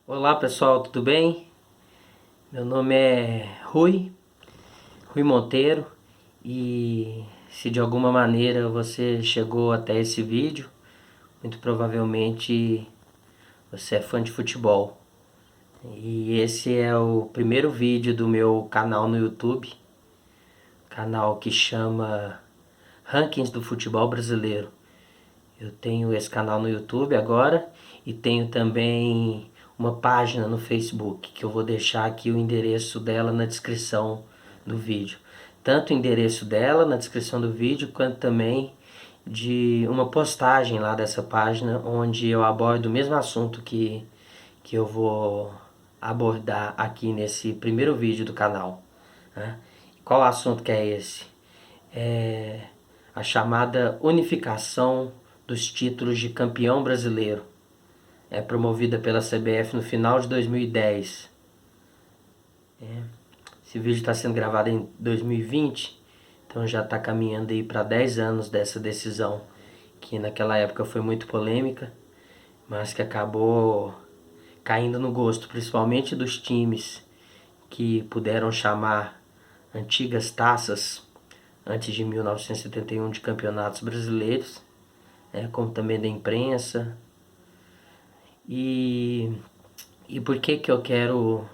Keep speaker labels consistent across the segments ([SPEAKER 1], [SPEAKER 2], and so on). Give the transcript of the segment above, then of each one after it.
[SPEAKER 1] Olá pessoal, tudo bem? Meu nome é Rui Monteiro, e se de alguma maneira você chegou até esse vídeo, muito provavelmente você é fã de futebol. E esse é o primeiro vídeo do meu canal no YouTube, canal que chama Rankings do Futebol Brasileiro. Eu tenho esse canal no YouTube agora e tenho também uma página no Facebook, que eu vou deixar aqui o endereço dela na descrição do vídeo. Tanto o endereço dela na descrição do vídeo, quanto também de uma postagem lá dessa página, onde eu abordo o mesmo assunto que eu vou abordar aqui nesse primeiro vídeo do canal, né? Qual assunto que é esse? É a chamada unificação dos títulos de campeão brasileiro. É promovida pela CBF no final de 2010. Esse vídeo está sendo gravado em 2020, então já está caminhando aí para 10 anos dessa decisão, que naquela época foi muito polêmica, mas que acabou caindo no gosto, principalmente dos times que puderam chamar antigas taças antes de 1971 de campeonatos brasileiros, como também da imprensa. E, e por que eu quero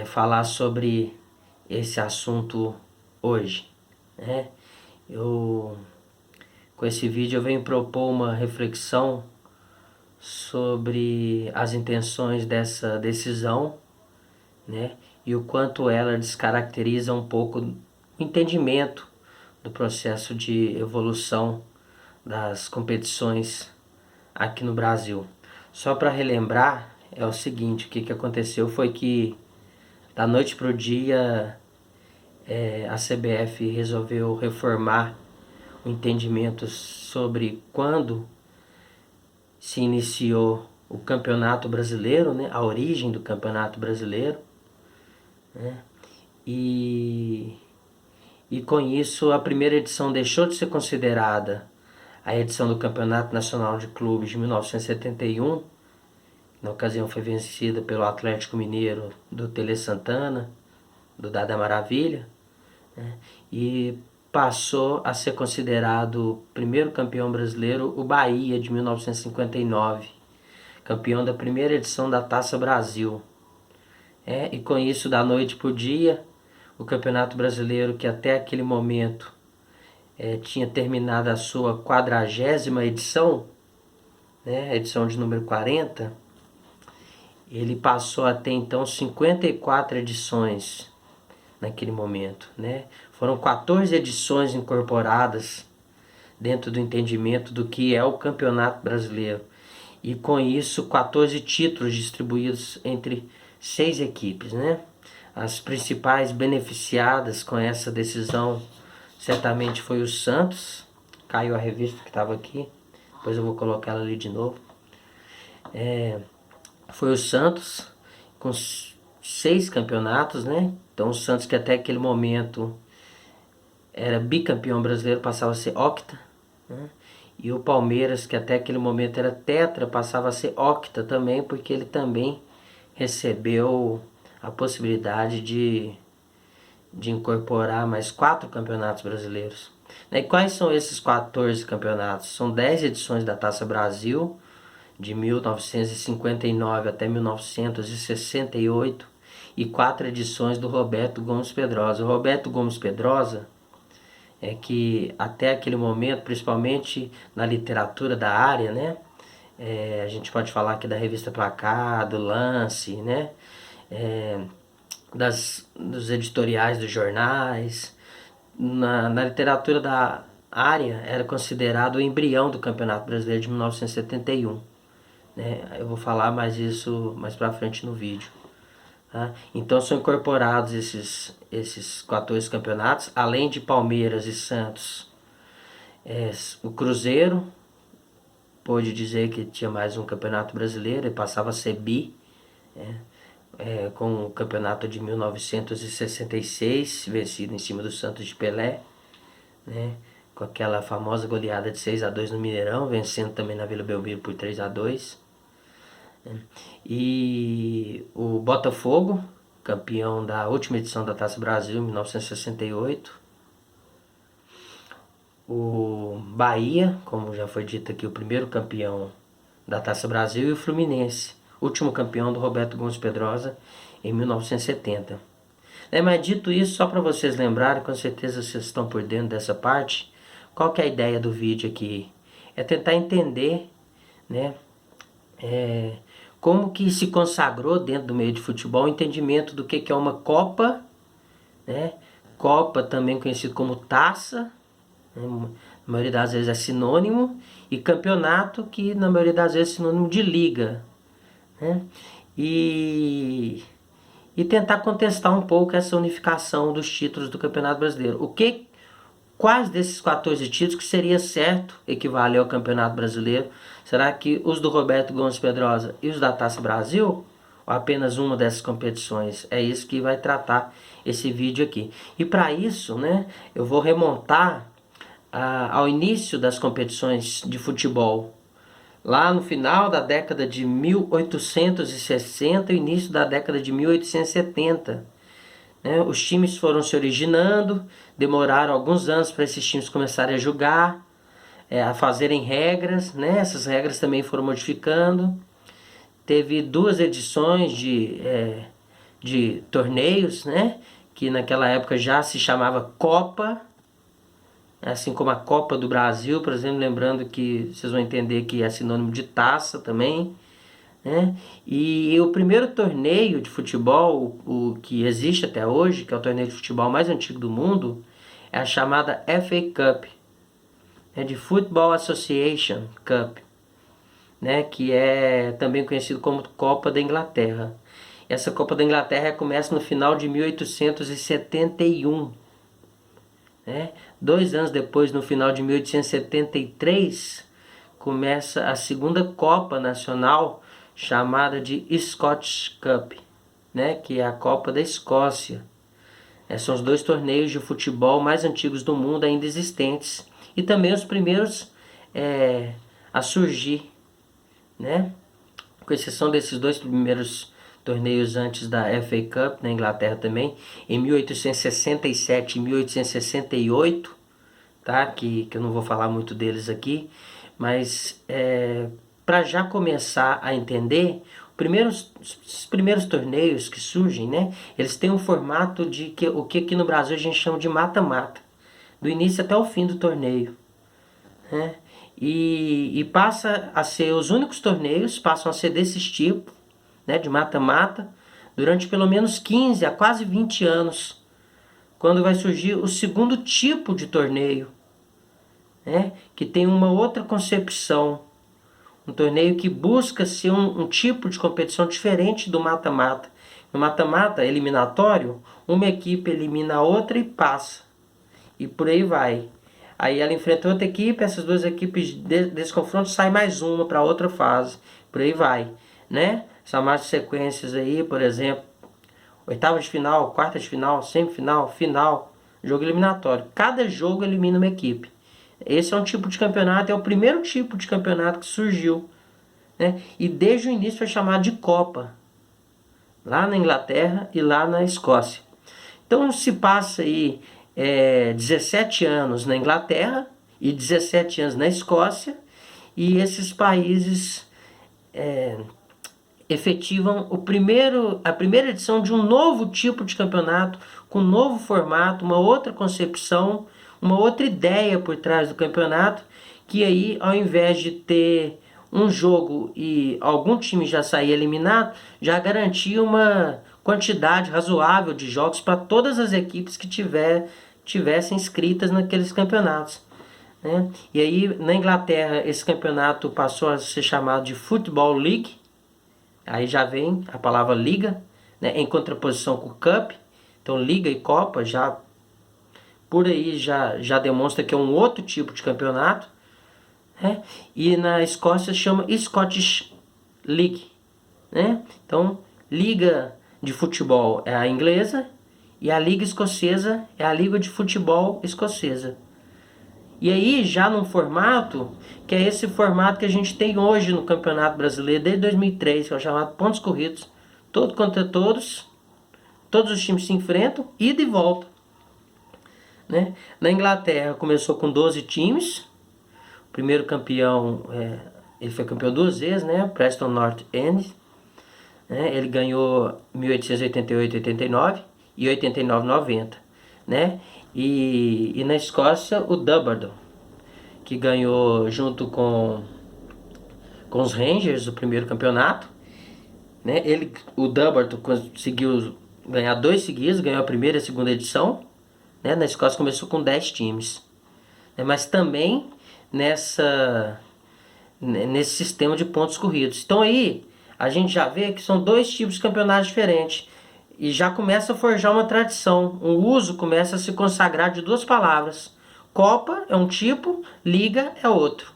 [SPEAKER 1] falar sobre esse assunto hoje, né? Eu, com esse vídeo eu venho propor uma reflexão sobre as intenções dessa decisão, né? E o quanto ela descaracteriza um pouco o entendimento do processo de evolução das competições aqui no Brasil. Só para relembrar, é o seguinte, o que aconteceu foi que da noite para o dia a CBF resolveu reformar o entendimento sobre quando se iniciou o Campeonato Brasileiro, né, a origem do Campeonato Brasileiro, né, e, e com isso a primeira edição deixou de ser considerada a edição do Campeonato Nacional de Clubes de 1971. Na ocasião foi vencida pelo Atlético Mineiro do Tele Santana, do Dada Maravilha, né? E passou a ser considerado o primeiro campeão brasileiro o Bahia de 1959, campeão da primeira edição da Taça Brasil. E com isso, da noite para o dia, o Campeonato Brasileiro, que até aquele momento tinha terminado a sua 40ª edição, né, a edição de número 40, ele passou a ter então 54 edições naquele momento, né? Foram 14 edições incorporadas dentro do entendimento do que é o Campeonato Brasileiro. E com isso, 14 títulos distribuídos entre 6 equipes, né? As principais beneficiadas com essa decisão certamente foi o Santos. Caiu a revista que estava aqui, depois eu vou colocar ela ali de novo. Foi o Santos com 6 campeonatos, né? Então o Santos, que até aquele momento era bicampeão brasileiro, passava a ser octa, né? E o Palmeiras, que até aquele momento era tetra, passava a ser octa também, porque ele também recebeu a possibilidade de incorporar mais 4 campeonatos brasileiros. E quais são esses 14 campeonatos? São 10 edições da Taça Brasil, de 1959 até 1968, e 4 edições do Roberto Gomes Pedrosa. O Roberto Gomes Pedrosa é que até aquele momento, principalmente na literatura da área, né? A gente pode falar aqui da revista Placar, do Lance, né? Dos editoriais dos jornais. Na literatura da área era considerado o embrião do Campeonato Brasileiro de 1971. Né? Eu vou falar mais isso mais pra frente no vídeo. Tá? Então são incorporados esses 14 campeonatos, além de Palmeiras e Santos. O Cruzeiro pôde dizer que tinha mais um campeonato brasileiro e passava a ser bi, com o campeonato de 1966, vencido em cima do Santos de Pelé, né? Com aquela famosa goleada de 6-2 no Mineirão, vencendo também na Vila Belmiro por 3-2. E o Botafogo, campeão da última edição da Taça Brasil, em 1968. O Bahia, como já foi dito aqui, o primeiro campeão da Taça Brasil. E o Fluminense, último campeão do Roberto Gomes Pedrosa, em 1970. Mas dito isso, só para vocês lembrarem, com certeza vocês estão por dentro dessa parte, qual que é a ideia do vídeo aqui? É tentar entender, né, como que se consagrou dentro do meio de futebol o entendimento do que é uma Copa, né? Copa também conhecido como taça, né? Na maioria das vezes é sinônimo, e campeonato, que na maioria das vezes é sinônimo de liga, né? E tentar contestar um pouco essa unificação dos títulos do Campeonato Brasileiro. Quais desses 14 títulos que seria certo equivaler ao Campeonato Brasileiro? Será que os do Roberto Gomes Pedrosa e os da Taça Brasil? Ou apenas uma dessas competições? É isso que vai tratar esse vídeo aqui. E para isso, né, eu vou remontar ao início das competições de futebol. Lá no final da década de 1860 e início da década de 1870. Né? Os times foram se originando, demoraram alguns anos para esses times começarem a jogar, a fazerem regras, né? Essas regras também foram modificando. Teve 2 edições de torneios, né? Que naquela época já se chamava Copa, assim como a Copa do Brasil, por exemplo, lembrando que vocês vão entender que é sinônimo de taça também. Né? E o primeiro torneio de futebol, o que existe até hoje, que é o torneio de futebol mais antigo do mundo, é a chamada FA Cup, de Football Association Cup, né? Que é também conhecido como Copa da Inglaterra. Essa Copa da Inglaterra começa no final de 1871. Né? 2 anos depois, no final de 1873, começa a segunda Copa Nacional, chamada de Scottish Cup, né? Que é a Copa da Escócia. São os 2 torneios de futebol mais antigos do mundo ainda existentes. E também os primeiros a surgir, né? Com exceção desses 2 primeiros torneios antes da FA Cup, na Inglaterra também, em 1867 e 1868, tá? Que eu não vou falar muito deles aqui, mas para já começar a entender, os primeiros torneios que surgem, né? Eles têm um formato de o que aqui no Brasil a gente chama de mata-mata, do início até o fim do torneio, né? E passa a ser, os únicos torneios passam a ser desses tipos, né, de mata-mata, durante pelo menos 15 a quase 20 anos, quando vai surgir o segundo tipo de torneio, né, que tem uma outra concepção, um torneio que busca ser um tipo de competição diferente do mata-mata. No mata-mata eliminatório, uma equipe elimina a outra e passa, e por aí vai. Aí ela enfrenta outra equipe, essas 2 equipes desse confronto sai mais uma para outra fase, por aí vai, né? São mais sequências aí, por exemplo, oitavas de final, quartas de final, semifinal, final, jogo eliminatório. Cada jogo elimina uma equipe. Esse é um tipo de campeonato, é o primeiro tipo de campeonato que surgiu, né? E desde o início foi chamado de Copa, lá na Inglaterra e lá na Escócia. Então se passa aí 17 anos na Inglaterra e 17 anos na Escócia, e esses países efetivam a primeira edição de um novo tipo de campeonato, com um novo formato, uma outra concepção, uma outra ideia por trás do campeonato, que aí, ao invés de ter um jogo e algum time já sair eliminado, já garantia uma quantidade razoável de jogos para todas as equipes que tivessem inscritas naqueles campeonatos, né? E aí, na Inglaterra, esse campeonato passou a ser chamado de Football League. Aí já vem a palavra liga, né, em contraposição com Cup. Então liga e Copa já por aí já demonstra que é um outro tipo de campeonato, né? E na Escócia chama Scottish League, né? Então liga de futebol é a inglesa e a liga escocesa é a liga de futebol escocesa. E aí já num formato que é esse formato que a gente tem hoje no Campeonato Brasileiro desde 2003, que é o chamado pontos corridos, todo contra todos, todos os times se enfrentam, ida e volta, né? Na Inglaterra começou com 12 times, o primeiro campeão, ele foi campeão duas vezes, né? Preston North End, né? Ele ganhou 1888, 89 e 89, 90, né? E na Escócia o Dumbarton, que ganhou junto com os Rangers o primeiro campeonato, né? O Dumbarton conseguiu ganhar dois seguidos, ganhou a primeira e a segunda edição, né? Na Escócia começou com 10 times, né? Mas também nesse sistema de pontos corridos. Então aí a gente já vê que são dois tipos de campeonatos diferentes e já começa a forjar uma tradição. O uso começa a se consagrar de duas palavras. Copa é um tipo, Liga é outro,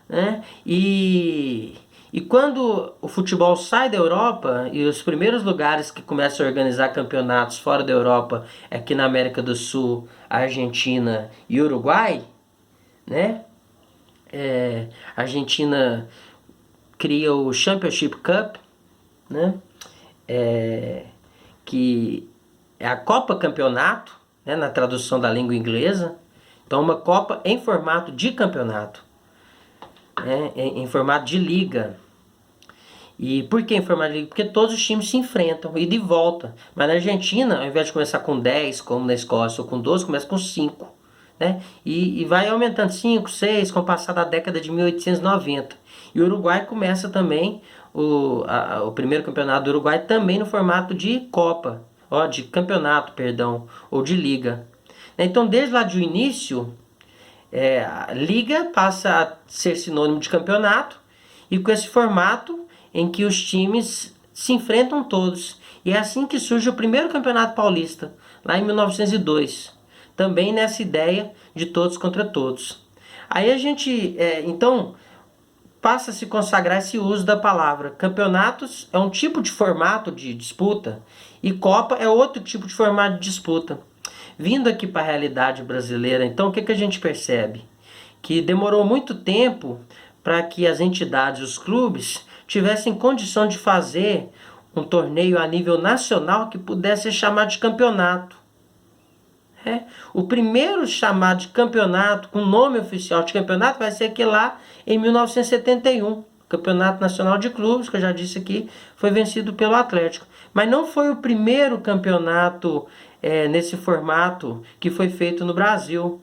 [SPEAKER 1] né? E quando o futebol sai da Europa e os primeiros lugares que começam a organizar campeonatos fora da Europa é aqui na América do Sul, Argentina e Uruguai, né? A Argentina cria o Championship Cup, né? Que é a Copa Campeonato, né? Na tradução da língua inglesa. Então, uma Copa em formato de campeonato, né? Em formato de liga. E por que em formato de liga? Porque todos os times se enfrentam e de volta. Mas na Argentina, ao invés de começar com 10, como na Escócia, ou com 12, começa com 5. Né? E vai aumentando 5, 6, com o passar da década de 1890. E o Uruguai começa também, o primeiro campeonato do Uruguai, também no formato de Copa, de campeonato, perdão, ou de liga. Então, desde lá do início, a liga passa a ser sinônimo de campeonato, e com esse formato em que os times se enfrentam todos. E é assim que surge o primeiro campeonato paulista, lá em 1902. Também nessa ideia de todos contra todos. Aí a gente, então, passa a se consagrar esse uso da palavra. Campeonatos é um tipo de formato de disputa e Copa é outro tipo de formato de disputa. Vindo aqui para a realidade brasileira, então, o que a gente percebe? Que demorou muito tempo para que as entidades, os clubes, tivessem condição de fazer um torneio a nível nacional que pudesse ser chamado de campeonato. O primeiro chamado de campeonato, com nome oficial de campeonato, vai ser aquele lá em 1971. Campeonato Nacional de Clubes, que eu já disse aqui, foi vencido pelo Atlético. Mas não foi o primeiro campeonato nesse formato que foi feito no Brasil.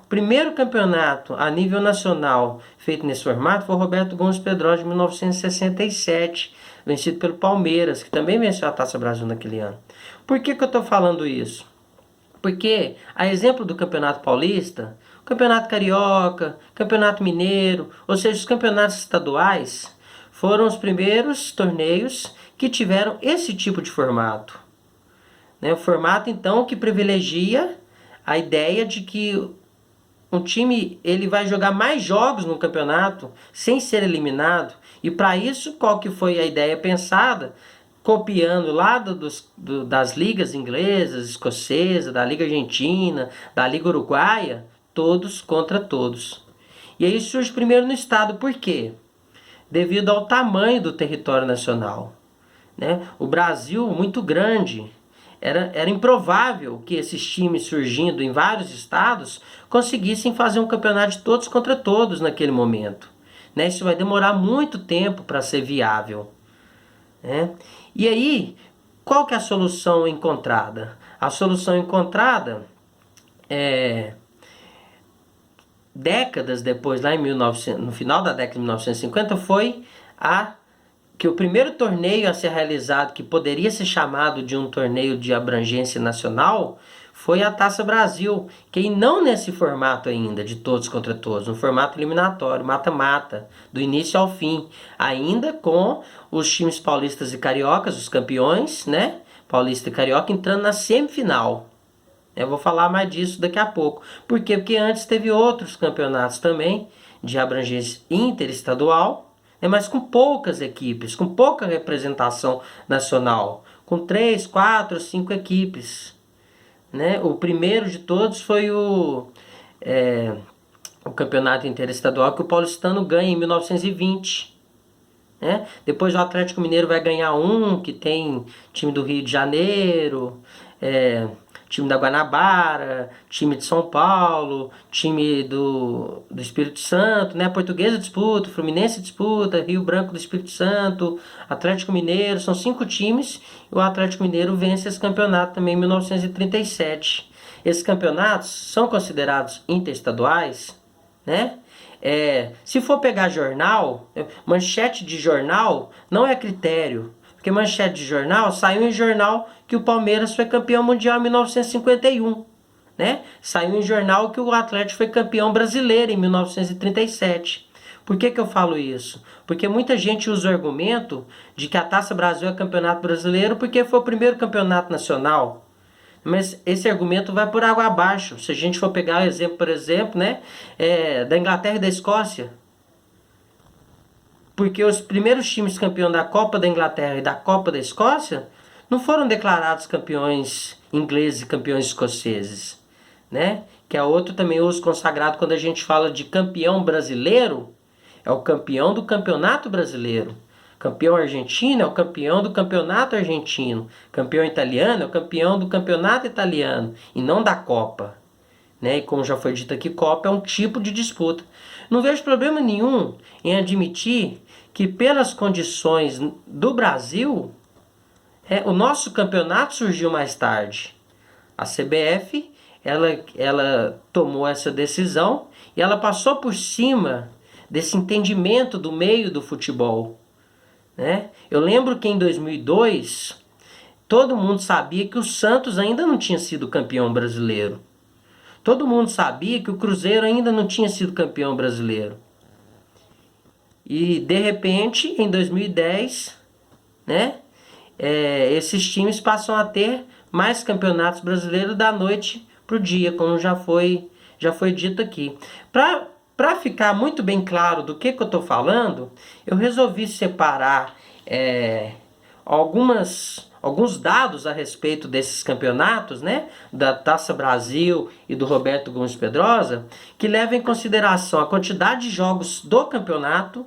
[SPEAKER 1] O primeiro campeonato a nível nacional feito nesse formato foi o Roberto Gomes Pedrosa, de 1967, vencido pelo Palmeiras, que também venceu a Taça Brasil naquele ano. Por que eu estou falando isso? Porque, a exemplo do Campeonato Paulista, o Campeonato Carioca, Campeonato Mineiro, ou seja, os campeonatos estaduais, foram os primeiros torneios que tiveram esse tipo de formato. O formato, então, que privilegia a ideia de que um time ele vai jogar mais jogos no campeonato sem ser eliminado. E para isso, qual que foi a ideia pensada? Copiando lá das ligas inglesas, escocesas, da Liga Argentina, da Liga Uruguaia, todos contra todos. E aí surge primeiro no estado, por quê? Devido ao tamanho do território nacional. O Brasil, muito grande, era improvável que esses times surgindo em vários estados conseguissem fazer um campeonato de todos contra todos naquele momento. Isso vai demorar muito tempo para ser viável. E aí, qual que é a solução encontrada? A solução encontrada décadas depois, lá no final da década de 1950, foi que o primeiro torneio a ser realizado, que poderia ser chamado de um torneio de abrangência nacional, foi a Taça Brasil, que não nesse formato ainda, de todos contra todos, no formato eliminatório, mata-mata, do início ao fim, ainda com os times paulistas e cariocas, os campeões, Paulista e Carioca, entrando na semifinal. Eu vou falar mais disso daqui a pouco. Por quê? Porque antes teve outros campeonatos também, de abrangência interestadual, mas com poucas equipes, com pouca representação nacional, com 3, 4, 5 equipes. O primeiro de todos foi o o campeonato interestadual que o paulistano ganha em 1920. Né? Depois o Atlético Mineiro vai ganhar um, que tem time do Rio de Janeiro, time da Guanabara, time de São Paulo, time do Espírito Santo, né? A Portuguesa disputa, Fluminense disputa, Rio Branco do Espírito Santo, Atlético Mineiro, são 5 times, e o Atlético Mineiro vence esse campeonato também em 1937. Esses campeonatos são considerados interestaduais, né? Se for pegar jornal, manchete de jornal não é critério, porque manchete de jornal saiu em jornal que o Palmeiras foi campeão mundial em 1951, né? Saiu em jornal que o Atlético foi campeão brasileiro em 1937. Por que eu falo isso? Porque muita gente usa o argumento de que a Taça Brasil é campeonato brasileiro porque foi o primeiro campeonato nacional. Mas esse argumento vai por água abaixo. Se a gente for pegar o exemplo, por exemplo, né, da Inglaterra e da Escócia. Porque os primeiros times campeões da Copa da Inglaterra e da Copa da Escócia não foram declarados campeões ingleses e campeões escoceses, né? Que é outro também uso consagrado quando a gente fala de campeão brasileiro, é o campeão do campeonato brasileiro. Campeão argentino é o campeão do campeonato argentino. Campeão italiano é o campeão do campeonato italiano e não da Copa. Né? E como já foi dito aqui, Copa é um tipo de disputa. Não vejo problema nenhum em admitir que pelas condições do Brasil, o nosso campeonato surgiu mais tarde. A CBF ela tomou essa decisão e ela passou por cima desse entendimento do meio do futebol. Né? Eu lembro que em 2002, todo mundo sabia que o Santos ainda não tinha sido campeão brasileiro. Todo mundo sabia que o Cruzeiro ainda não tinha sido campeão brasileiro. E, de repente, em 2010, né, esses times passam a ter mais campeonatos brasileiros da noite para o dia, como já foi dito aqui. Para ficar muito bem claro do que eu estou falando, eu resolvi separar alguns dados a respeito desses campeonatos, né, da Taça Brasil e do Roberto Gomes Pedrosa, que levam em consideração a quantidade de jogos do campeonato,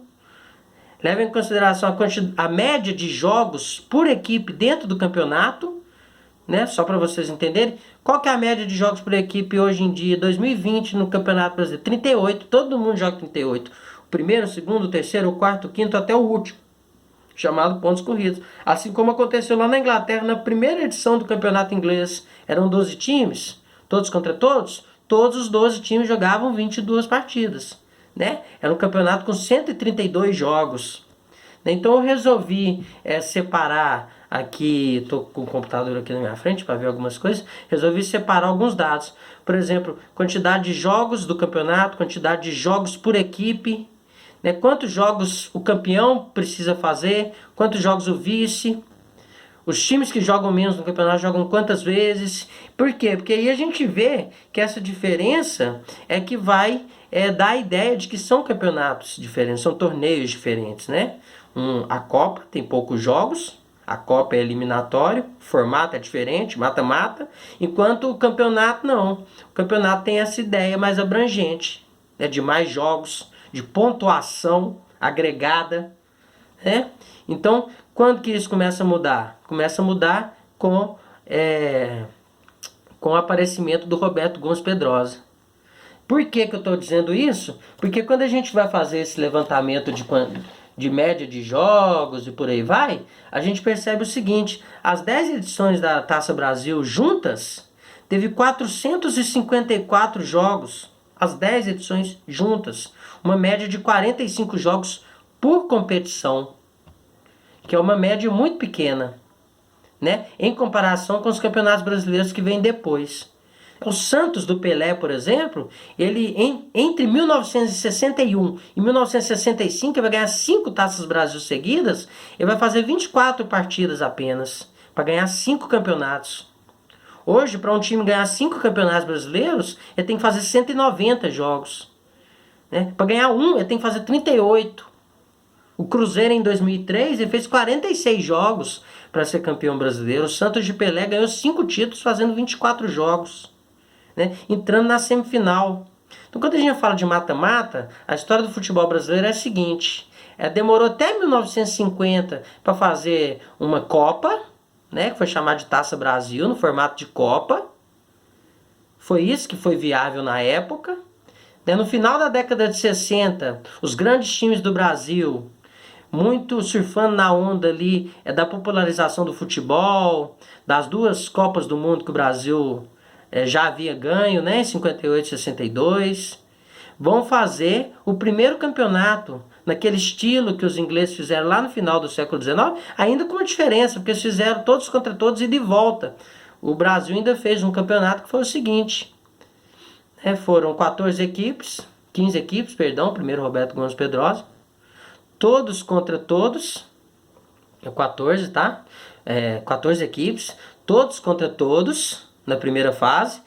[SPEAKER 1] levam em consideração a média de jogos por equipe dentro do campeonato, né, só para vocês entenderem. Qual que é a média de jogos por equipe hoje em dia, 2020, no Campeonato Brasileiro? 38, todo mundo joga 38. O primeiro, o segundo, o terceiro, o quarto, o quinto, até o último, chamado pontos corridos. Assim como aconteceu lá na Inglaterra, na primeira edição do campeonato inglês. Eram 12 times, todos contra todos. Todos os 12 times jogavam 22 partidas. Né? Era um campeonato com 132 jogos. Então eu resolvi separar aqui, estou com o computador aqui na minha frente para ver algumas coisas, resolvi separar alguns dados. Por exemplo, quantidade de jogos do campeonato, quantidade de jogos por equipe, né? Quantos jogos o campeão precisa fazer, quantos jogos o vice, os times que jogam menos no campeonato jogam quantas vezes. Por quê? Porque aí a gente vê que essa diferença é que vai dar a ideia de que são campeonatos diferentes, são torneios diferentes, né? A Copa tem poucos jogos, a Copa é eliminatório, o formato é diferente, mata-mata, enquanto o campeonato não. O campeonato tem essa ideia mais abrangente, né? De mais jogos, de pontuação agregada, né? Então, quando que isso começa a mudar? Começa a mudar com o aparecimento do Roberto Gomes Pedrosa. Por que eu estou dizendo isso? Porque quando a gente vai fazer esse levantamento de média de jogos e por aí vai, a gente percebe o seguinte: as 10 edições da Taça Brasil juntas, teve 454 jogos, as 10 edições juntas, uma média de 45 jogos por competição, que é uma média muito pequena, né? Em comparação com os campeonatos brasileiros que vêm depois. O Santos do Pelé, por exemplo, ele entre 1961 e 1965, ele vai ganhar 5 Taças Brasil seguidas, ele vai fazer 24 partidas apenas, para ganhar 5 campeonatos. Hoje, para um time ganhar 5 campeonatos brasileiros, ele tem que fazer 190 jogos. Né? Para ganhar um, ele tem que fazer 38. O Cruzeiro, em 2003, ele fez 46 jogos para ser campeão brasileiro. O Santos de Pelé ganhou 5 títulos fazendo 24 jogos. Né? Entrando na semifinal. Então, quando a gente fala de mata-mata, a história do futebol brasileiro é a seguinte: demorou até 1950 para fazer uma Copa, né, que foi chamada de Taça Brasil, no formato de Copa. Foi isso que foi viável na época. No final da década de 60, os grandes times do Brasil, muito surfando na onda ali da popularização do futebol, das duas Copas do Mundo que o Brasil já havia ganho, né, em 58 e 62. Vão fazer o primeiro campeonato naquele estilo que os ingleses fizeram lá no final do século XIX, ainda com uma diferença, porque eles fizeram todos contra todos e de volta. O Brasil ainda fez um campeonato que foi o seguinte: foram 14 equipes, 15 equipes, perdão, primeiro Roberto Gomes Pedrosa, todos contra todos, 14, tá? 14 equipes, todos contra todos na primeira fase,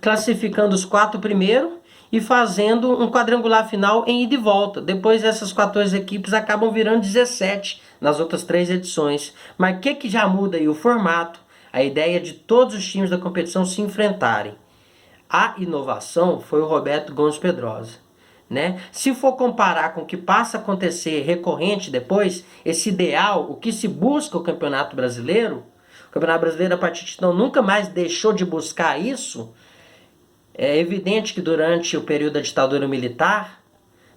[SPEAKER 1] classificando os 4 primeiros e fazendo um quadrangular final em ida e volta. Depois essas 14 equipes acabam virando 17 nas outras 3 edições. Mas o que já muda aí? O formato, a ideia de todos os times da competição se enfrentarem. A inovação foi o Roberto Gomes Pedrosa, né? Se for comparar com o que passa a acontecer recorrente depois, esse ideal, o que se busca o Campeonato Brasileiro, o Campeonato Brasileiro a partir de então nunca mais deixou de buscar isso. É evidente que durante o período da ditadura militar,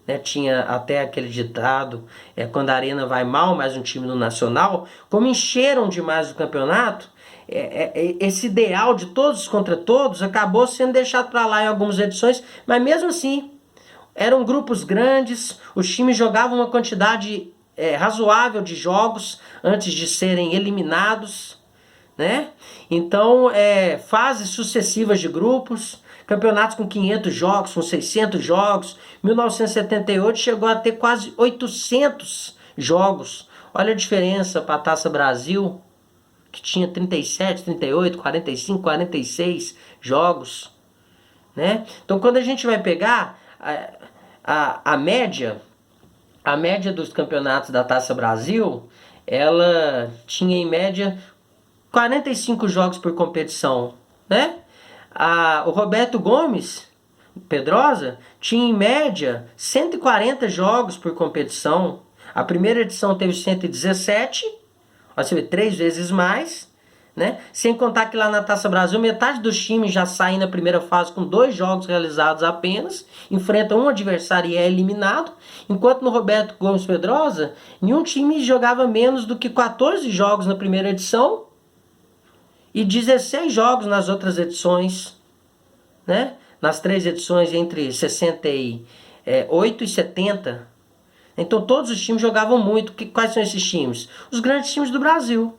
[SPEAKER 1] né, tinha até aquele ditado, quando a arena vai mal, mais um time no Nacional, como encheram demais o campeonato, esse ideal de todos contra todos acabou sendo deixado para lá em algumas edições, mas mesmo assim, eram grupos grandes, os times jogavam uma quantidade razoável de jogos antes de serem eliminados, né? Então, fases sucessivas de grupos, campeonatos com 500 jogos, com 600 jogos. 1978 chegou a ter quase 800 jogos. Olha a diferença para a Taça Brasil, que tinha 37, 38, 45, 46 jogos, né? Então, quando a gente vai pegar a média dos campeonatos da Taça Brasil, ela tinha em média 45 jogos por competição, né? O Roberto Gomes Pedrosa tinha em média 140 jogos por competição. A primeira edição teve 117, você vê, 3 vezes mais, né? Sem contar que lá na Taça Brasil, metade dos times já saem na primeira fase com 2 jogos realizados apenas, enfrentam um adversário e é eliminado, enquanto no Roberto Gomes Pedrosa, nenhum time jogava menos do que 14 jogos na primeira edição e 16 jogos nas outras edições, né? Nas 3 edições entre 68 e 70. Então todos os times jogavam muito. Quais são esses times? Os grandes times do Brasil,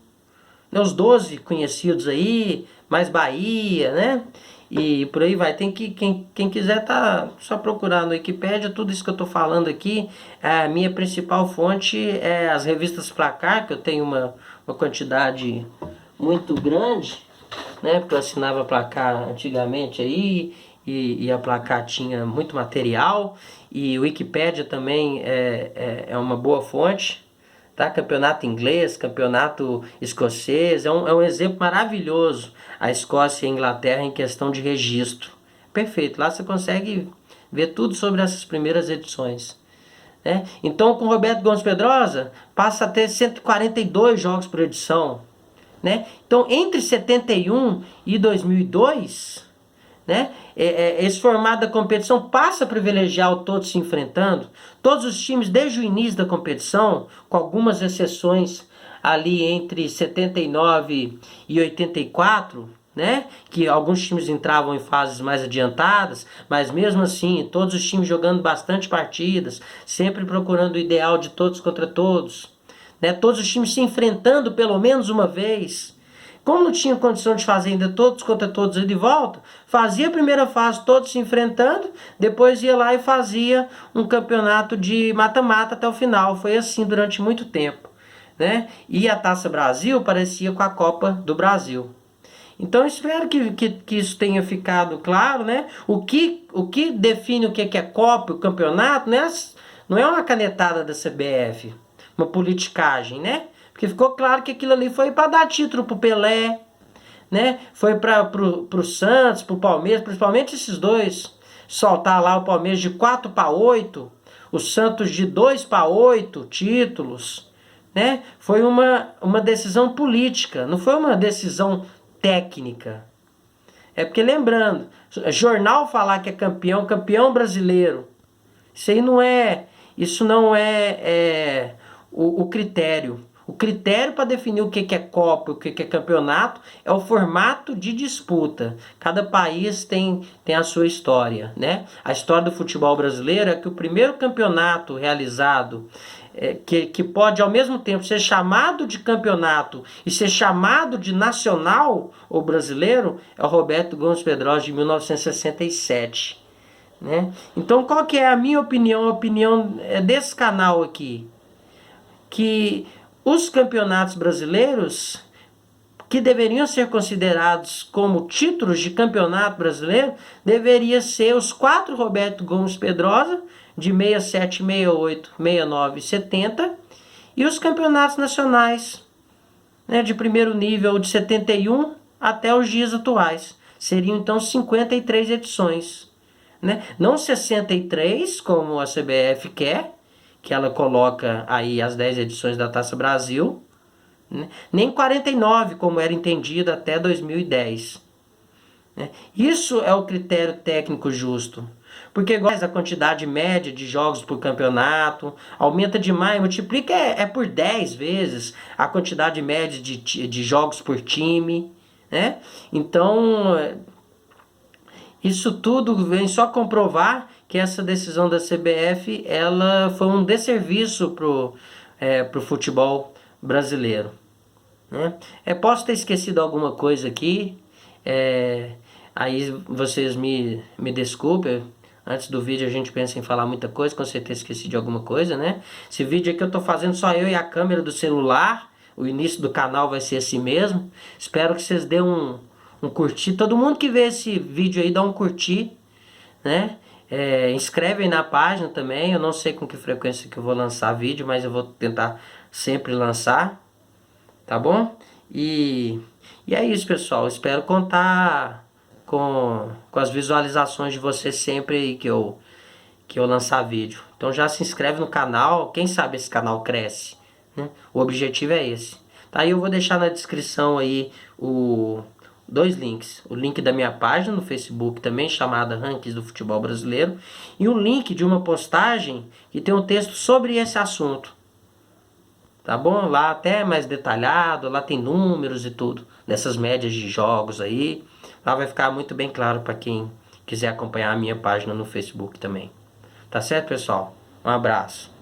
[SPEAKER 1] né? Os 12 conhecidos aí, mais Bahia, né? E por aí vai. Quem quiser tá só procurar no Wikipédia. Tudo isso que eu estou falando aqui, a minha principal fonte é as revistas Placar, que eu tenho uma quantidade muito grande, né? Porque eu assinava Placar antigamente aí, e a Placar tinha muito material, e o Wikipédia também é uma boa fonte, tá? Campeonato inglês, campeonato escocês, é um exemplo maravilhoso, a Escócia e a Inglaterra em questão de registro. Perfeito, lá você consegue ver tudo sobre essas primeiras edições, né? Então, com Roberto Gomes Pedrosa, passa a ter 142 jogos por edição, né? Então, entre 71 e 2002, né, esse formato da competição passa a privilegiar o todos se enfrentando. Todos os times, desde o início da competição, com algumas exceções ali entre 79 e 84, né, que alguns times entravam em fases mais adiantadas, mas mesmo assim, todos os times jogando bastante partidas, sempre procurando o ideal de todos contra todos, né, todos os times se enfrentando pelo menos uma vez. Como não tinha condição de fazer ainda todos contra todos e de volta, fazia a primeira fase todos se enfrentando, depois ia lá e fazia um campeonato de mata-mata até o final. Foi assim durante muito tempo, né? E a Taça Brasil parecia com a Copa do Brasil. Então espero que isso tenha ficado claro, né? O que define o que é Copa, o campeonato, né? Não é uma canetada da CBF, uma politicagem, né? Porque ficou claro que aquilo ali foi para dar título pro Pelé, né? Foi pro Santos, pro Palmeiras, principalmente esses dois. soltar lá o Palmeiras de 4-8, o Santos de 2-8 títulos, né? Foi uma decisão política, não foi uma decisão técnica. É porque, lembrando, jornal falar que é campeão, campeão brasileiro, isso não é o critério. O critério para definir o que é Copa, o que é campeonato, é o formato de disputa. Cada país tem a sua história, né? A história do futebol brasileiro é que o primeiro campeonato realizado, que pode ao mesmo tempo ser chamado de campeonato e ser chamado de nacional ou brasileiro, é o Roberto Gomes Pedrosa de 1967. Né? Então, qual que é a minha opinião? A opinião desse canal aqui, que os campeonatos brasileiros, que deveriam ser considerados como títulos de campeonato brasileiro, deveria ser os 4 Roberto Gomes Pedrosa, de 67, 68, 69 e 70, e os campeonatos nacionais, né, de primeiro nível, de 71 até os dias atuais. Seriam então 53 edições. Né? Não 63, como a CBF quer, que ela coloca aí as 10 edições da Taça Brasil, né? Nem 49, como era entendido até 2010. Né? Isso é o critério técnico justo. Porque igual a quantidade média de jogos por campeonato, aumenta demais, multiplica por 10 vezes a quantidade média de jogos por time. Né? Então, isso tudo vem só comprovar que essa decisão da CBF ela foi um desserviço pro futebol brasileiro. Né? Posso ter esquecido alguma coisa aqui, aí vocês me desculpem. Antes do vídeo a gente pensa em falar muita coisa, com certeza esqueci de alguma coisa, né? Esse vídeo aqui eu tô fazendo só eu e a câmera do celular, o início do canal vai ser assim mesmo. Espero que vocês dêem um curtir, todo mundo que vê esse vídeo aí dá um curtir, né? Inscreve aí na página também, eu não sei com que frequência que eu vou lançar vídeo, mas eu vou tentar sempre lançar, tá bom? E é isso, pessoal, espero contar com as visualizações de vocês sempre aí que eu lançar vídeo. Então já se inscreve no canal, quem sabe esse canal cresce, né? O objetivo é esse. Tá, aí eu vou deixar na descrição aí dois links. O link da minha página no Facebook também, chamada Rankings do Futebol Brasileiro. E um link de uma postagem que tem um texto sobre esse assunto. Tá bom? Lá até mais detalhado, lá tem números e tudo. Dessas médias de jogos aí. Lá vai ficar muito bem claro para quem quiser acompanhar a minha página no Facebook também. Tá certo, pessoal? Um abraço.